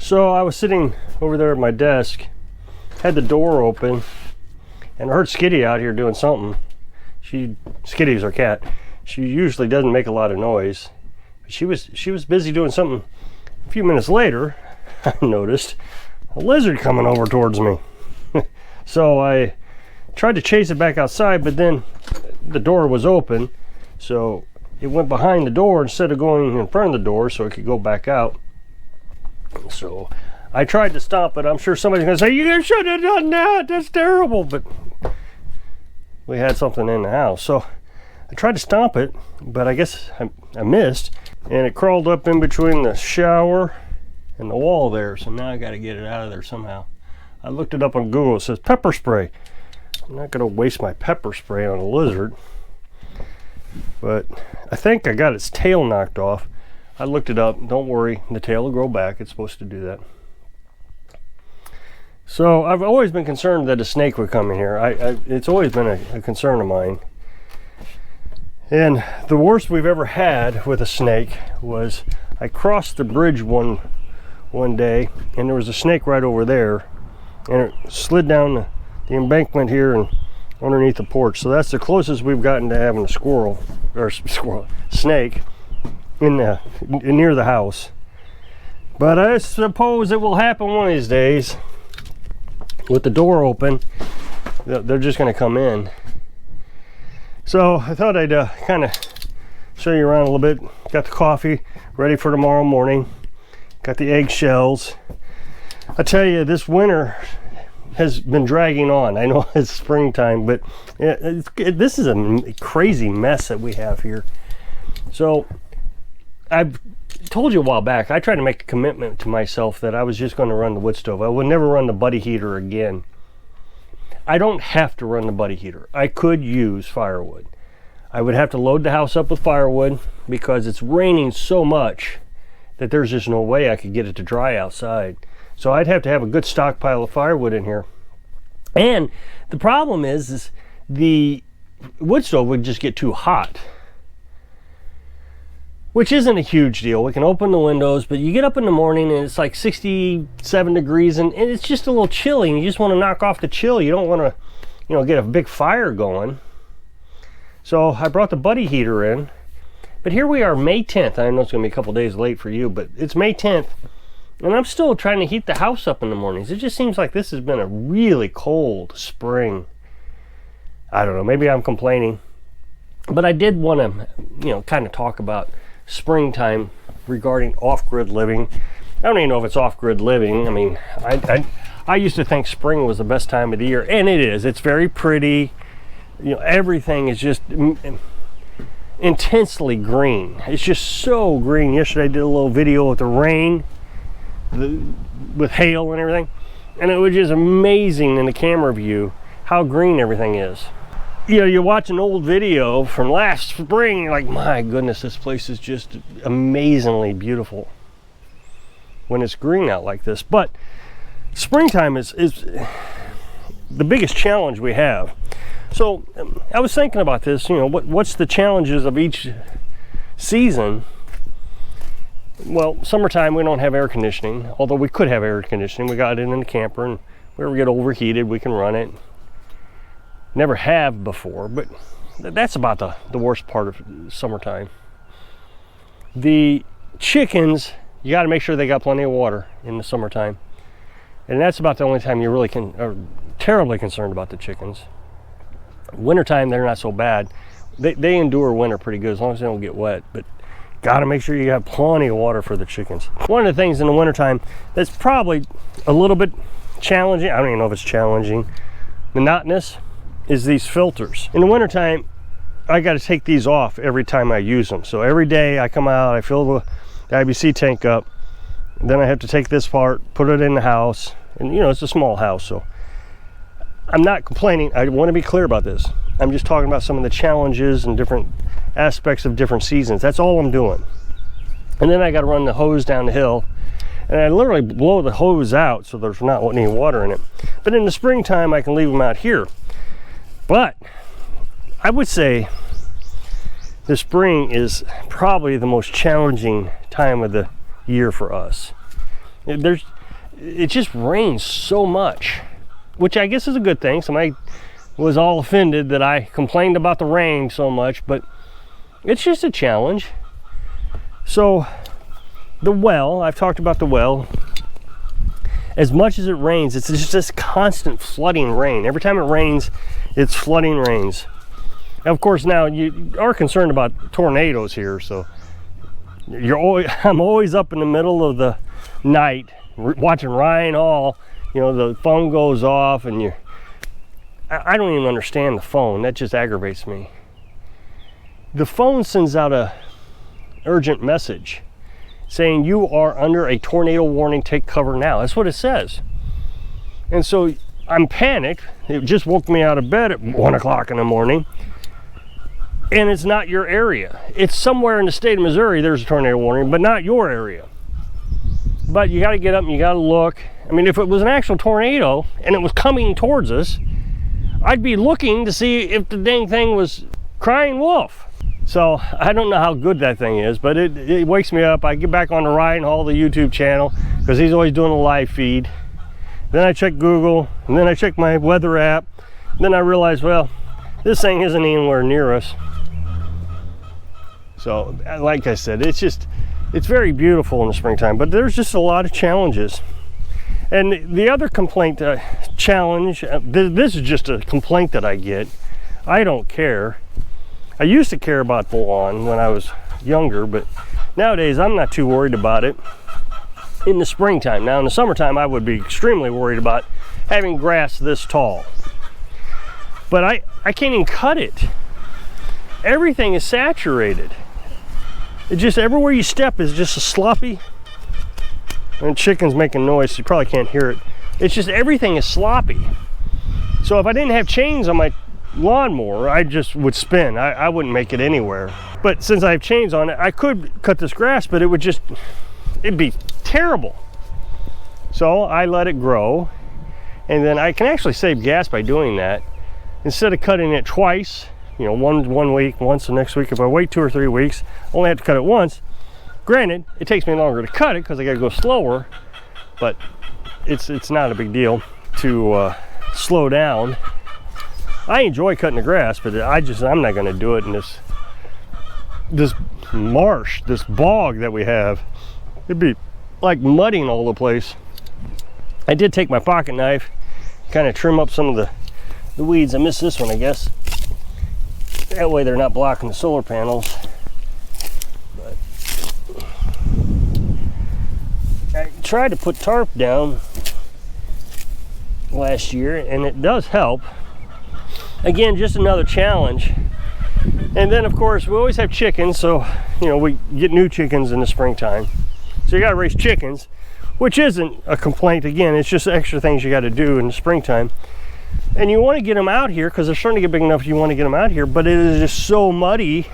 So I was sitting over there at my desk, had the door open, and I heard Skitty out here doing something. Skitty's our cat. She usually doesn't make a lot of noise. But she was busy doing something. A few minutes later, I noticed a lizard coming over towards me. So I tried to chase it back outside, but then the door was open, so it went behind the door instead of going in front of the door so it could go back out. So I tried to stop it. I'm sure somebody's gonna say, you should have done that, that's terrible, but we had something in the house. So I tried to stop it, but I guess I missed, and it crawled up in between the shower and the wall there. So now I got to get it out of there somehow. I looked it up on Google. It says pepper spray. I'm not going to waste my pepper spray on a lizard, but I think I got its tail knocked off. I looked it up. Don't worry, the tail will grow back. It's supposed to do that. So I've always been concerned that a snake would come in here. It's always been a concern of mine. And the worst we've ever had with a snake was I crossed the bridge one day, and there was a snake right over there, and it slid down the embankment here and underneath the porch. So that's the closest we've gotten to having a snake near the house. But I suppose it will happen one of these days. With the door open, they're just going to come in. So I thought I'd kind of show you around a little bit. Got the coffee ready for tomorrow morning. Got the eggshells. I tell you, this winter has been dragging on. I know it's springtime, but this is a crazy mess that we have here. So I've told you a while back, I tried to make a commitment to myself that I was just going to run the wood stove. I would never run the buddy heater again. I don't have to run the buddy heater. I could use firewood. I would have to load the house up with firewood because it's raining so much that there's just no way I could get it to dry outside. So I'd have to have a good stockpile of firewood in here. And the problem is the wood stove would just get too hot, which isn't a huge deal. We can open the windows, but you get up in the morning and it's like 67 degrees and it's just a little chilly, and you just want to knock off the chill. You don't want to, get a big fire going. So I brought the buddy heater in, but here we are, May 10th. I know it's going to be a couple days late for you, but it's May 10th, and I'm still trying to heat the house up in the mornings. It just seems like this has been a really cold spring. I don't know, maybe I'm complaining, but I did want to, kind of talk about springtime regarding off-grid living. I don't even know if it's off-grid living. I mean, I used to think spring was the best time of the year, and it is. It's very pretty. Everything is just intensely green. It's just so green. Yesterday I did a little video with the rain, with hail and everything, and it was just amazing in the camera view how green everything is. You watch an old video from last spring, you're like, my goodness, this place is just amazingly beautiful when it's green out like this. But springtime is the biggest challenge we have. So I was thinking about this, what's the challenges of each season? Well, summertime we don't have air conditioning, although we could have air conditioning. We got it in the camper, and whenever we get overheated, we can run it. Never have before, but that's about the worst part of summertime. The chickens, you got to make sure they got plenty of water in the summertime, and that's about the only time you really are terribly concerned about the chickens. Wintertime, they're not so bad. They endure winter pretty good as long as they don't get wet, but got to make sure you have plenty of water for the chickens. One of the things in the wintertime that's probably a little bit challenging, I don't even know if it's challenging, monotonous, is these filters. In the wintertime, I got to take these off every time I use them. So every day I come out, I fill the IBC tank up, then I have to take this part, put it in the house, and it's a small house, so I'm not complaining. I want to be clear about this. I'm just talking about some of the challenges and different aspects of different seasons. That's all I'm doing. And then I got to run the hose down the hill, and I literally blow the hose out so there's not any water in it. But in the springtime, I can leave them out here. But I would say the spring is probably the most challenging time of the year for us. it just rains so much, which I guess is a good thing. Somebody was all offended that I complained about the rain so much, but it's just a challenge. So the well, I've talked about the well. As much as it rains, it's just this constant flooding rain. Every time it rains, it's flooding rains. And of course, now you are concerned about tornadoes here, so I'm always up in the middle of the night watching Ryan Hall. You know, the phone goes off, and I don't even understand the phone. That just aggravates me. The phone sends out a urgent message saying you are under a tornado warning, take cover now. That's what it says. And so I'm panicked. It just woke me out of bed at 1 o'clock in the morning. And it's not your area. It's somewhere in the state of Missouri there's a tornado warning, but not your area. But you got to get up and you got to look. I mean, if it was an actual tornado and it was coming towards us, I'd be looking to see if the dang thing was crying wolf. So I don't know how good that thing is, but it wakes me up. I get back on the Ryan Hall, the YouTube channel, because he's always doing a live feed. Then I check Google, and then I check my weather app. Then I realize, well, this thing isn't anywhere near us. So like I said, it's very beautiful in the springtime, but there's just a lot of challenges. And the other complaint, challenge, this is just a complaint that I get. I don't care. I used to care about the lawn when I was younger, but nowadays I'm not too worried about it in the springtime. Now in the summertime I would be extremely worried about having grass this tall. But I can't even cut it. Everything is saturated. It just, everywhere you step is just a sloppy, and chicken's making noise, so you probably can't hear it. It's just, everything is sloppy. So if I didn't have chains on my lawnmower, I just would spin. I wouldn't make it anywhere. But since I have chains on it, I could cut this grass, but it'd be terrible. So I let it grow, and then I can actually save gas by doing that. Instead of cutting it twice, you know, one week, once the next week, if I wait 2 or 3 weeks, I only have to cut it once. Granted, it takes me longer to cut it because I got to go slower, but it's not a big deal to slow down. I enjoy cutting the grass, but I'm not going to do it in this marsh, this bog that we have. It'd be like mudding all the place. I did take my pocket knife, kind of trim up some of the weeds. I missed this one, I guess. That way they're not blocking the solar panels. But I tried to put tarp down last year, and it does help. Again, just another challenge. And then of course we always have chickens, so you know, we get new chickens in the springtime, so you got to raise chickens, which isn't a complaint. Again, it's just extra things you got to do in the springtime, and you want to get them out here because they're starting to get big enough. You want to get them out here, but it is just so muddy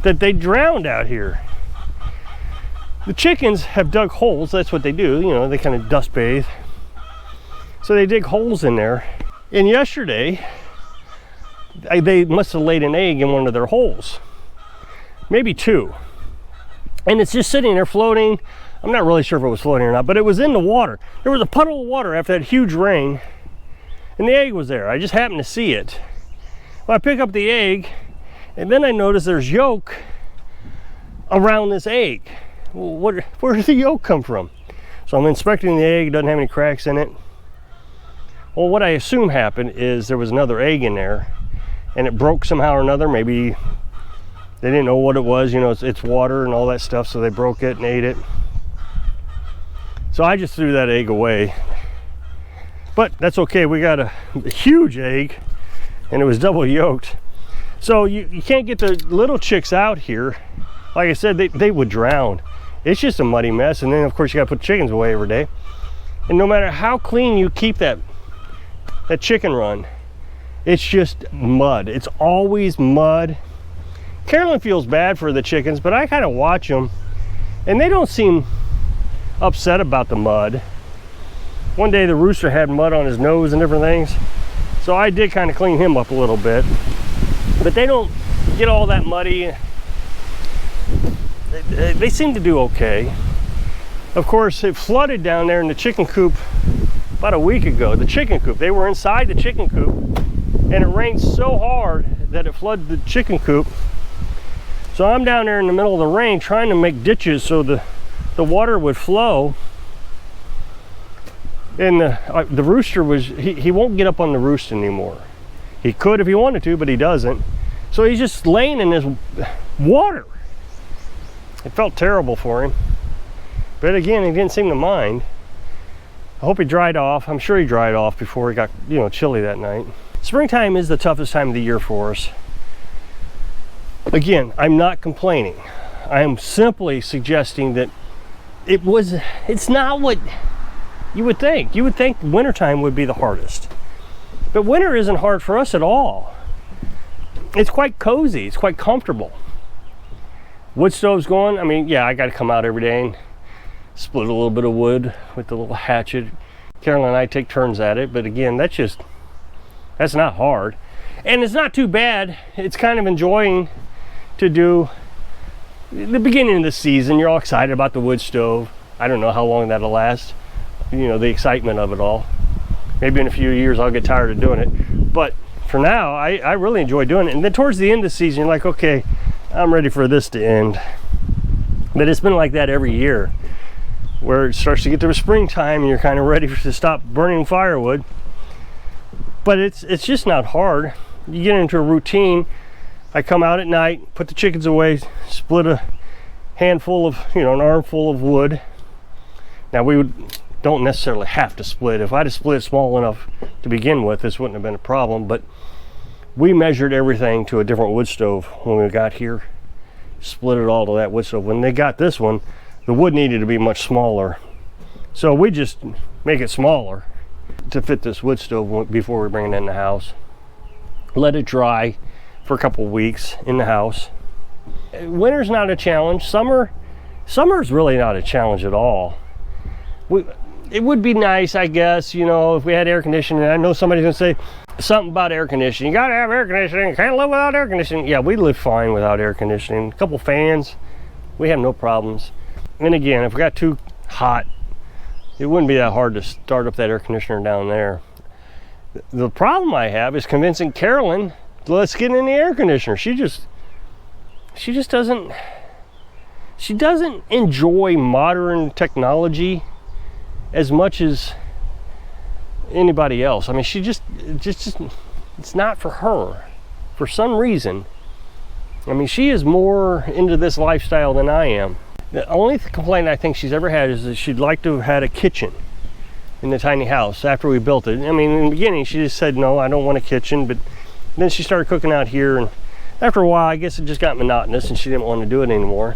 that they drowned out here. The chickens have dug holes. That's what they do, you know, they kind of dust bathe, so they dig holes in there. And yesterday they must have laid an egg in one of their holes, maybe 2, and it's just sitting there floating. I'm not really sure if it was floating or not, but it was in the water. There was a puddle of water after that huge rain, and the egg was there. I just happened to see it. Well, I pick up the egg, and then I notice there's yolk around this egg. Well, where did the yolk come from? So I'm inspecting the egg. It doesn't have any cracks in it. Well, what I assume happened is there was another egg in there, and it broke somehow or another. Maybe they didn't know what it was. You know, it's water and all that stuff, so they broke it and ate it. So I just threw that egg away. But that's okay. We got a huge egg, and it was double yolked. So you can't get the little chicks out here. Like I said, they would drown. It's just a muddy mess. And then of course you got to put chickens away every day. And no matter how clean you keep that chicken run, it's just mud. It's always mud. Carolyn feels bad for the chickens, but I kind of watch them, and they don't seem upset about the mud. One day the rooster had mud on his nose and different things, so I did kind of clean him up a little bit, but they don't get all that muddy. They seem to do okay. Of course, it flooded down there in the chicken coop about a week ago. The chicken coop, they were inside the chicken coop, and it rained so hard that it flooded the chicken coop. So I'm down there in the middle of the rain trying to make ditches so the water would flow. And the rooster he won't get up on the roost anymore. He could if he wanted to, but he doesn't. So he's just laying in this water. It felt terrible for him. But again, he didn't seem to mind. I hope he dried off. I'm sure he dried off before it got, chilly that night. Springtime is the toughest time of the year for us. Again, I'm not complaining. I am simply suggesting that it's not what you would think. You would think wintertime would be the hardest. But winter isn't hard for us at all. It's quite cozy. It's quite comfortable. Wood stove's going. I mean, yeah, I got to come out every day and split a little bit of wood with the little hatchet. Carolyn and I take turns at it. But again, that's not hard. And it's not too bad. It's kind of enjoying to do the beginning of the season. You're all excited about the wood stove. I don't know how long that'll last. The excitement of it all. Maybe in a few years I'll get tired of doing it. But for now, I really enjoy doing it. And then towards the end of the season, you're like, okay, I'm ready for this to end. But it's been like that every year, where it starts to get to the springtime and you're kind of ready to stop burning firewood. But it's just not hard. You get into a routine. I come out at night, put the chickens away, split a handful of, an armful of wood. Now don't necessarily have to split. If I'd have split small enough to begin with, this wouldn't have been a problem. But we measured everything to a different wood stove when we got here. Split it all to that wood stove. When they got this one, the wood needed to be much smaller. So we just make it smaller to fit this wood stove before we bring it in the house. Let it dry for a couple of weeks in the house. Winter's not a challenge. Summer's really not a challenge at all. It would be nice, I guess, if we had air conditioning. I know somebody's gonna say something about air conditioning. You gotta have air conditioning. Can't live without air conditioning. Yeah, we live fine without air conditioning. A couple fans, we have no problems. And again, if it got too hot, it wouldn't be that hard to start up that air conditioner down there. The problem I have is convincing Carolyn, let's get in the air conditioner. She doesn't enjoy modern technology as much as anybody else. I mean, she just it's not for her for some reason. I mean, she is more into this lifestyle than I am. The only complaint I think she's ever had is that she'd like to have had a kitchen in the tiny house after we built it. I mean, in the beginning she just said, no, I don't want a kitchen, but then she started cooking out here, and after a while I guess it just got monotonous and she didn't want to do it anymore.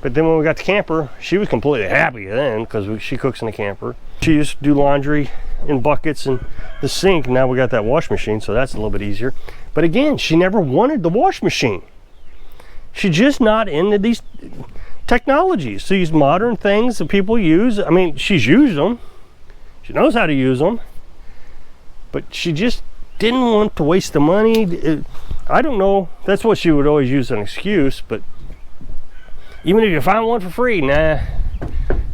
But then when we got the camper, she was completely happy then, because she cooks in the camper. She used to do laundry in buckets and the sink. Now we got that wash machine, so that's a little bit easier. But again, she never wanted the wash machine. She's just not into these technologies, these modern things that people use. I mean, she's used them. She knows how to use them. But she just didn't want to waste the money. I don't know. That's what she would always use as an excuse, but even if you find one for free, nah,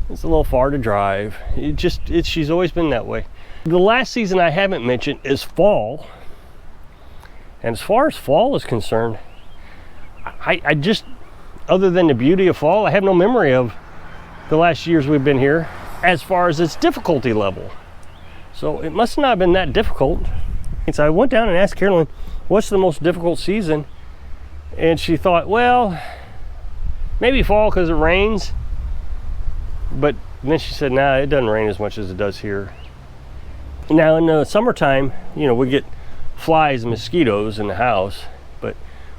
it's a little far to drive. She's always been that way. The last season I haven't mentioned is fall. And as far as fall is concerned, I just, other than the beauty of fall, I have no memory of the last years we've been here as far as its difficulty level. So it must not have been that difficult. And so I went down and asked Carolyn, what's the most difficult season? And she thought, well, maybe fall because it rains. But then she said, nah, it doesn't rain as much as it does here. Now in the summertime, we get flies and mosquitoes in the house, but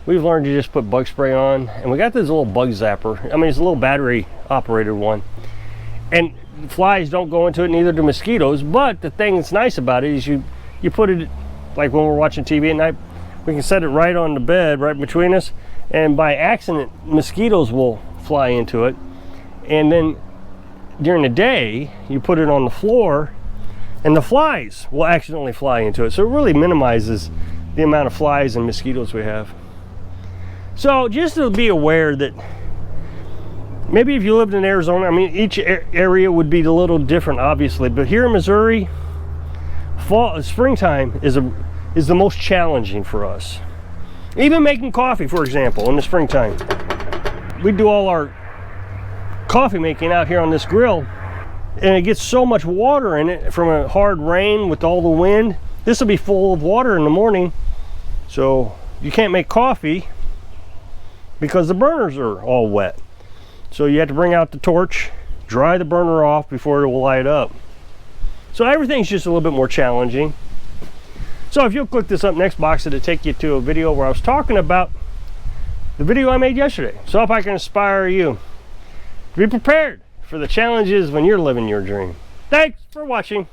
we've learned to just put bug spray on, and we got this little bug zapper. I mean, it's a little battery operated one, and flies don't go into it, neither do mosquitoes. But the thing that's nice about it is you put it, like when we're watching TV at night, we can set it right on the bed right between us, and by accident mosquitoes will fly into it. And then during the day you put it on the floor and the flies will accidentally fly into it, so it really minimizes the amount of flies and mosquitoes we have. So just to be aware that Maybe if you lived in Arizona, I mean, each area would be a little different, obviously. But here in Missouri, springtime is the most challenging for us. Even making coffee, for example, in the springtime. We do all our coffee making out here on this grill, and it gets so much water in it from a hard rain with all the wind. This will be full of water in the morning, so you can't make coffee because the burners are all wet. So you have to bring out the torch, dry the burner off before it will light up. So everything's just a little bit more challenging. So if you'll click this up next box, it'll take you to a video where I was talking about the video I made yesterday. So I hope I can inspire you to be prepared for the challenges when you're living your dream. Thanks for watching.